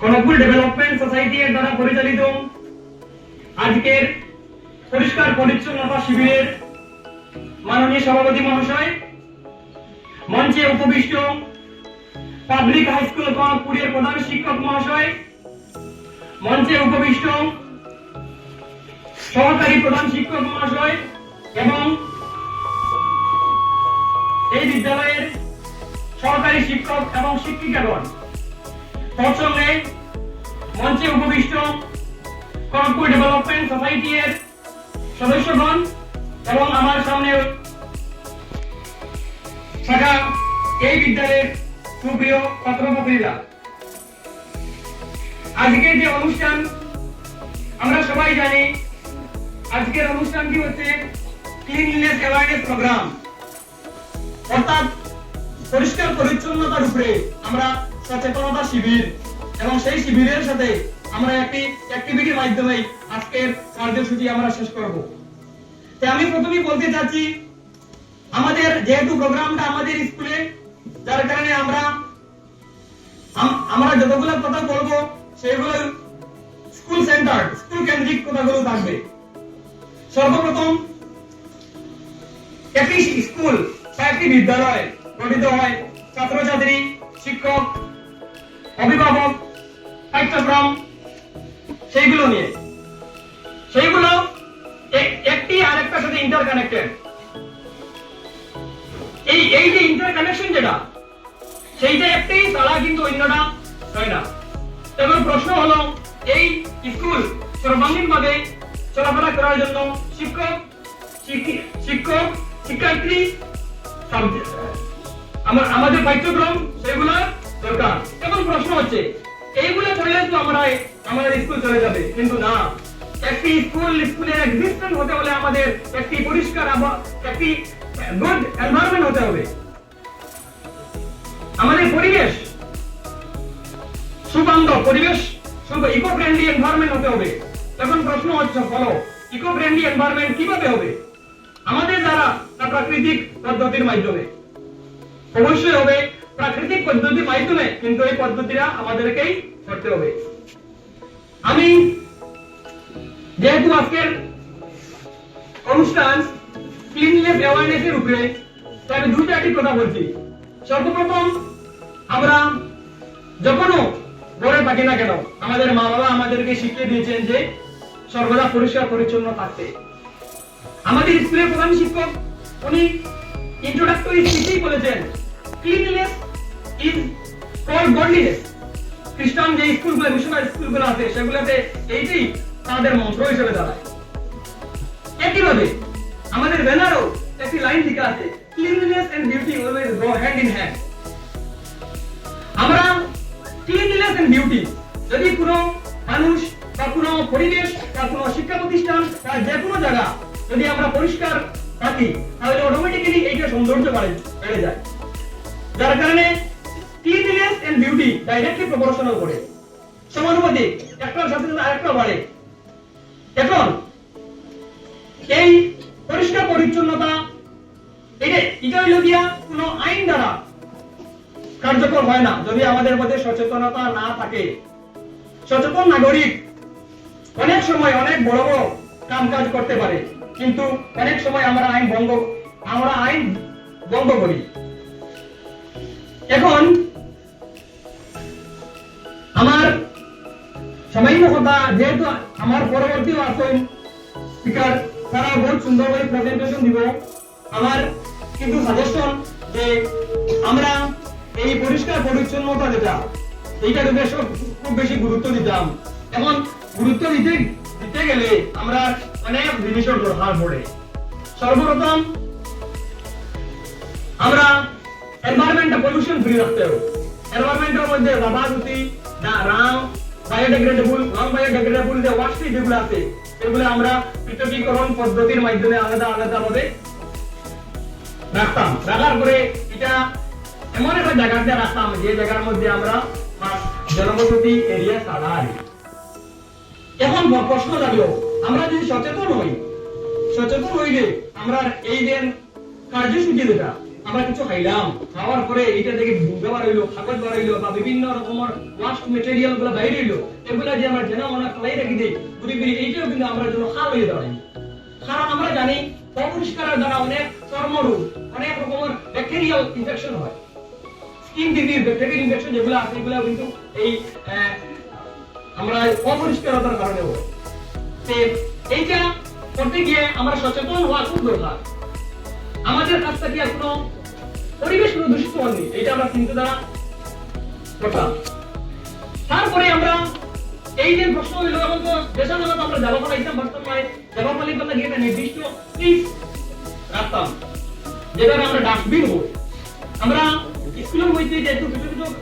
Kanakpur development society এর দ্বারা পরিচালিত আজকের পরিষ্কার পরিচ্ছন্নতা শিবিরের মাননীয় সভাপতি মহাশয়, মঞ্চে উপবিষ্ট পাবলিক হাই স্কুল কনকপুরের প্রধান শিক্ষক মহাশয়, মঞ্চে উপবিষ্ট সহকারী প্রধান শিক্ষক মহাশয় এবং এই বিদ্যালয়ের সহকারী শিক্ষক এবং শিক্ষিকাগণ, তৎসঙ্গে মঞ্চে উপবিষ্ট কনকপুর ডেভেলপমেন্ট সোসাইটি এর সদস্যগণ এবং আমার সামনে থাকা এই বিদ্যালয়ের সুপ্রিয় ছাত্রছাত্রীরা, আজকের যে অনুষ্ঠান আমরা সবাই জানি, আজকের অনুষ্ঠানটি হচ্ছে ক্লিনলিনেস অ্যাওয়ারনেস প্রোগ্রাম, অর্থাৎ পরিষ্কার পরিচ্ছন্নতার উপরে আমরা সচেতনতা শিবির, এবং সেই শিবিরের সাথে আমরা একটি অ্যাক্টিভিটির মাধ্যমে আজকের কার্যসূচি আমরা শেষ করব। তাই আমি প্রথমেই বলতে চাচ্ছি, আমাদের যেহেতু প্রোগ্রামটা আমাদের স্কুলে, যার কারণে আমরা যতগুলো কথা বলবো সেগুলো স্কুল সেন্টার, স্কুল কেন্দ্রিক কথাগুলো থাকবে। সর্বপ্রথম একটি স্কুল বা একটি বিদ্যালয় গঠিত হয় ছাত্রছাত্রী, শিক্ষক, অভিভাবক, পাঠ্যক্রম সেইগুলো নিয়ে। সেইগুলো একটি আরেকটার সাথে ইন্টারকানেক্টেড। এই যে ইন্টারকানেকশন যেটা, সেইটা একটি তারা কিন্তু অন্যটা হয় না। এবং প্রশ্ন হলো, এই স্কুল সর্বাঙ্গীনভাবে চলাফেরা করার জন্য শিক্ষক, শিক্ষার্থী, আমাদের পাঠ্যক্রম সেগুলো দরকার। এবং প্রশ্ন হচ্ছে, এইগুলো করলে তো আমাদের স্কুল চলে যাবে, কিন্তু না, একটি স্কুলের এক্সিস্টেন্স হতে হলে আমাদের একটি পরিষ্কার একটি গুড এনভায়রনমেন্ট হতে হবে, আমাদের পরিবেশ সুবান্ধব, পরিবেশ ইকো ফ্রেন্ডলি এনভায়রনমেন্ট হতে হবে। এখন প্রশ্ন হচ্ছে, ফলো ইকো ফ্রেন্ডলি এনভায়রনমেন্ট কিভাবে হবে? আমাদের দ্বারা প্রাকৃতিক পদ্ধতির মাধ্যমে অবশ্যই হবে, প্রাকৃতিক পদ্ধতির মাধ্যমে, কিন্তু এই পদ্ধতিটা আমাদেরকেই করতে হবে। আমি যেহেতু আজকের অনুষ্ঠান ক্লিনলিনেস অ্যাওয়ারনেসের উপরে, তাই আমি দুইটা কথা বলছি। সর্বপ্রথম, আমরা যখনও ঘরে থাকি না কেন, আমাদের মা বাবা আমাদেরকে শিখিয়ে দিয়েছেন যে সর্বদা পরিষ্কার পরিচ্ছন্ন থাকতে। আমাদের স্কুলের প্রধান শিক্ষক উনি ইন্ট্রোডাক্টরি স্পিচেই বলেছেন, ক্লিনলিনেস ইজ কল্ড গডলিনেস। খ্রিস্টান যে স্কুলগুলো, মিশনারি স্কুলগুলো আছে, সেগুলোতে এইটাই তাদের মন্ত্র হিসেবে দাঁড়ায়। একইভাবে আমাদের ব্যানারও একটি লাইন লেখা আছে, cleanliness and beauty always go hand in hand. আমরা ক্লিনলিনেস এন্ড বিউটি, যদি কোনো মানুষ বা কোনো পরিবেশ বা কোনো শিক্ষা প্রতিষ্ঠান বা যে কোনো জায়গা যদি আমরা পরিষ্কার থাকি, তাহলে অটোমেটিক্যালি এইটা সৌন্দর্য বেড়ে যায়। যার কারণে cleanliness and beauty directly proportional করে, সমানুপাতিক, একটার সাথে সাথে আরেকটা বাড়ে। এখন এই পরিষ্কার পরিচ্ছন্নতা এটা হইল গিয়া কোনো আইন দ্বারা কার্যকর হয় না যদি আমাদের মধ্যে সচেতনতা না থাকে। সচেতন নাগরিক অনেক সময় অনেক বড় বড় কাম কাজ করতে পারে, কিন্তু অনেক সময় আমরা আইন ভঙ্গ করি। এখন আমার সামান্য কথা, যেহেতু আমার পরবর্তীও আসেন স্পিকার, তারা বহুত সুন্দরভাবে প্রেজেন্টেশন দিব। আমার কিন্তু সাজেশন যে আমরা এই পরিষ্কার পরিচ্ছন্নতা যেটা, এইটাকে খুব বেশি গুরুত্ব দিতাম। এখন গুরুত্ব দিতে গেলে আমরা অনেক জিনিসের দরকার পড়ে। সর্বপ্রথম আমরা এনভায়রনমেন্টটা পলিউশন ফ্রি রাখতে হবে। এনভায়রনমেন্টের মধ্যে রাবারুতি, রাং, বায়োডিগ্রেডেবল, নন বায়োডিগ্রেডেবল যে ওয়াস্ট যেগুলো আছে, এগুলো আমরা পৃথকীকরণ পদ্ধতির মাধ্যমে আলাদা ভাবে রাখতাম। রাখার পরে এটা এমন একটা জায়গাতে রাখতাম যে জায়গার মধ্যে আমরা জনবসতি এরিয়া ছাড়াই। এখন প্রশ্ন লাগলো, আমরা যদি সচেতন হইলে আমরা এই যে কার্যসূচি যেটা আমরা কিছু খাইলাম, খাওয়ার পরে এটা থেকে দুধ বার হইলো, কাগজ বার হইলো, বা বিভিন্ন রকমের ওয়াস্ট মেটেরিয়াল গুলো বাইরে হইলো, এগুলা যে আমরা জেনা মনে ফেলাই রাখি দিই ঘুরি ফিরি, এইটাও কিন্তু আমরা জন্য খাল হয়ে দাঁড়াই। কারণ আমরা জানি অপরিষ্কারের দ্বারা অনেক চর্মরোগ, অনেক রকমের ব্যাকটেরিয়াল ইনফেকশন হয়, স্কিন ডিজিজ, ব্যাকটেরিয়াল ইনফেকশন যেগুলো আছে এগুলো কিন্তু এই আমরা অপরিষ্কারতার কারণে হয়। এইটা করতে গিয়ে আমরা সচেতন হওয়া খুব দরকার। আমাদের কাছ থেকে এখনো পরিবেশ কোনো দূষিত হয়নি, এটা আমরা চিন্তা করতাম। তারপরে আমরা এই যে প্রশ্ন হইল, এখন তো দেশের জন্য আমরা যাবা পালাইতাম, বর্তমানে যাবা পালাইতে গিয়ে একটা নির্দিষ্ট স্পেস রাখতাম, যেটা আমরা ডাস্টবিন হই। আমরা স্কুলের মধ্যে যেহেতু ছোট ছোট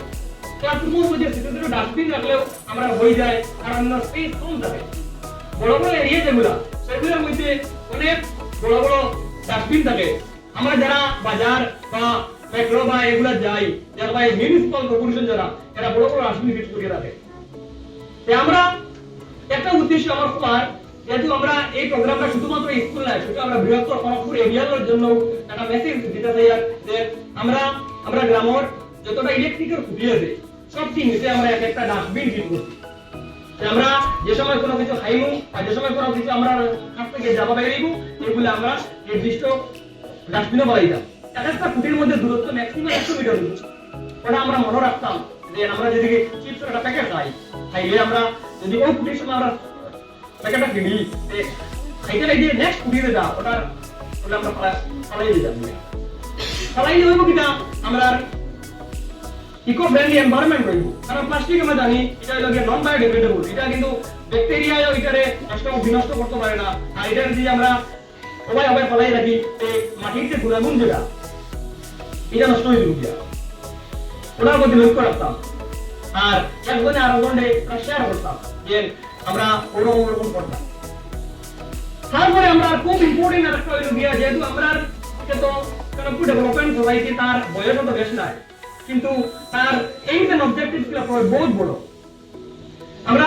ক্লাসরুমের মধ্যে ছোট ছোট ডাস্টবিন রাখলেও আমরা হয়ে যায়, কারণ স্পেস কম থাকে। বড় বড় এরিয়া যেগুলা সেগুলোর মধ্যে অনেক বড় বড় ডাস্টবিন থাকে। আমরা যারা বাজার বা মেট্রো বা এগুলা যাই, যারা মিউনিসিপাল কর্পোরেশন যারা, এরা বড় বড় ডাস্টবিন ফিক্স করে রাখে। আমরা একটা উদ্দেশ্য আমার খোলার, যেহেতু আমরা এই প্রোগ্রামটা শুধুমাত্র স্কুল নয়, শুধু আমরা বৃহত্তর কানাকপুর এরিয়ার জন্য একটা মেসেজ দিতে চাই যে আমরা গ্রামের যতটা ইলেকট্রিকের খুঁটি আছে সব নিচে আমরা একটা ডাস্টবিন ফিট করছি। আমরা যে সময় কোনো কিছু খাইমু আর যে সময় কোনো কিছু আমরা কাছ থেকে যাবা বাইরে দিব, এগুলো আমরা নির্দিষ্ট ডাস্টবিনে বলাইতাম। একটা খুঁটির মধ্যে দূরত্ব ম্যাক্সিমাম 100 মিটার দূর। ওটা আমরা মনে রাখতাম যে আমরা যদি চিপসের একটা প্যাকেট খাইলে আমরা যদি ওই খুঁটির সময় আমরা প্যাকেটটা কিনি, খাইতে লাগে নেক্সট খুঁটিতে যা ওটা আমরা ফালাই দিয়ে যাবো। ফালাই হইব কিনা আমরা ইকো ফ্রেন্ডলি এনভায়রনমেন্ট হইব। কারণ প্লাস্টিক আমরা জানি এটা হলো নন বায়োডিগ্রেডেবল, এটা কিন্তু ব্যাকটেরিয়া এটারে বিনষ্ট করতে পারে না। আর এটা যদি আমরা সবাই আবার ফলাই রাখি, মাটির যে গুণাগুণ যেটা এটা নষ্ট হয়ে যাবে, ওটার প্রতি লক্ষ্য রাখতাম। আর একজনে আর একজনে শেয়ার করতাম যে আমরা ওরকম করতাম। তারপরে আমরা খুব ইম্পর্টেন্ট একটা হইল গিয়া, যেহেতু আমরা তো কানাকপুর ডেভেলপমেন্ট সোসাইটি, তার বয়স তো বেশ নাই, কিন্তু তার এইমস এন্ড অবজেক্টিভস গুলো বহুত বড়। আমরা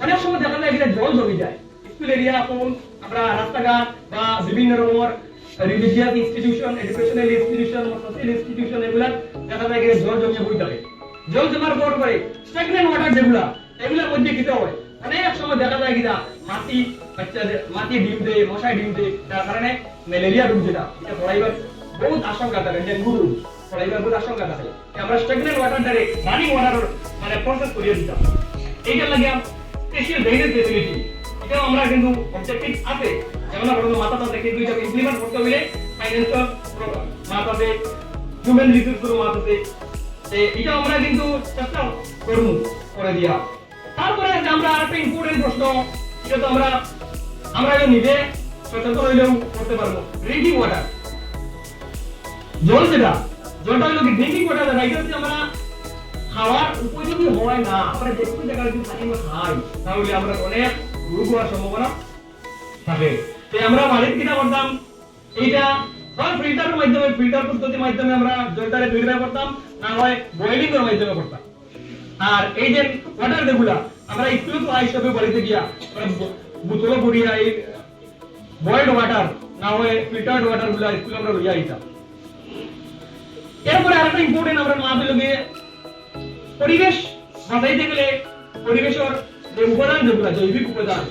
অনেক সময় দেখা যায় এখানে জল জমে যায়, স্কুল এরিয়া এখন আমরা রাস্তাঘাট বা বিভিন্ন রকমের religious institution, educational institution, social institution, এগুলা দেখা যায় এখানে জল জমে বই থাকে। জল জমার পরে স্ট্যাগনেন্ট ওয়াটার যেগুলা, এগুলোর মধ্যে কি হয় অনেক সময় দেখা যায় কিনা মাটি ডিম দেয়, মশাই ডিম দেয়, যার কারণে ম্যালেরিয়া রোগ যেটা এটা ছড়াইবার বহুত আশঙ্কা থাকে, ডেঙ্গু রোগ ছড়াইবার বহুত আশঙ্কা থাকে। আমরা স্ট্যাগনেন্ট ওয়াটার দ্বারা রানিং ওয়াটার মানে প্রসেস করিয়ে দিতাম। এইটার লাগে স্পেশাল ড্রেনেজ ফেসিলিটি, এটাও আমরা কিন্তু অবজেক্টিভ আছে, যেমন আমরা মাথা থাকে, কিন্তু এটা ইমপ্লিমেন্ট করতে হলে ফাইন্যান্সিয়াল মাথাতে, হিউম্যান রিসোর্স মাথাতে, এটা আমরা কিন্তু চেষ্টা করব করে দিয়া। তারপরে আমরা আরেকটা ইম্পর্টেন্ট প্রশ্ন, এটা তো আমরা নিজে সচেতন হইলেও করতে পারবো। ড্রিঙ্কিং ওয়াটার, জলটা হইলো কি ড্রিঙ্কিং ওয়াটার, এটা যদি আমরা খাওয়ার উপযোগী হয় না, আমরা যে কোনো জায়গায় যদি পানি খাই তাহলে আমরা অনেক রোগ হওয়ার সম্ভাবনা থাকে। তাই আমরা মালিক কিনা করতাম, এইটা হয় ফিল্টারের মাধ্যমে, ফিল্টার পদ্ধতির মাধ্যমে আমরা জলটারে পিউরিফাই করতাম, না হয় বয়েলিং এর মাধ্যমে করতাম। আর এই যে ওয়াটার যেগুলা আমরা স্কুলে তো হিসাবে বাড়িতে গিয়া বোতল ভরিয়া এই বয়েলড ওয়াটার না হয় ফিল্টার্ড ওয়াটার গুলা স্কুলে আমরা লইয়া আইতাম। এরপরে আরেকটা ইম্পর্টেন্ট আমরা না বললে পরিবেশ বাঁচাইতে গেলে পরিবেশের যে উপাদান যেগুলা, জৈবিক উপাদান,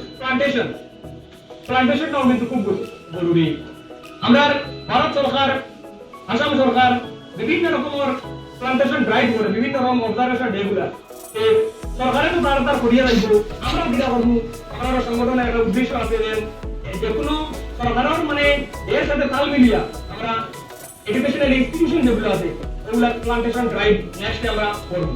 প্লান্টেশনটাও কিন্তু খুব জরুরি। আমরা ভারত সরকার, আসাম সরকার বিভিন্ন রকমের প্লান্টেশন ড্রাইভ করে, বিভিন্ন রকম অবজারভেশন ডে গুলা সরকারে তো তার করিয়া লাগবো। আমরাও কিনা করবো, আমার সংগঠনের একটা উদ্দেশ্য আছে যে কোনো সরকারের মানে এর সাথে তাল মিলিয়া আমরা এডুকেশনাল ইনস্টিটিউশন যেগুলো আছে ওগুলা প্লান্টেশন ড্রাইভ নেক্সট আমরা করবো।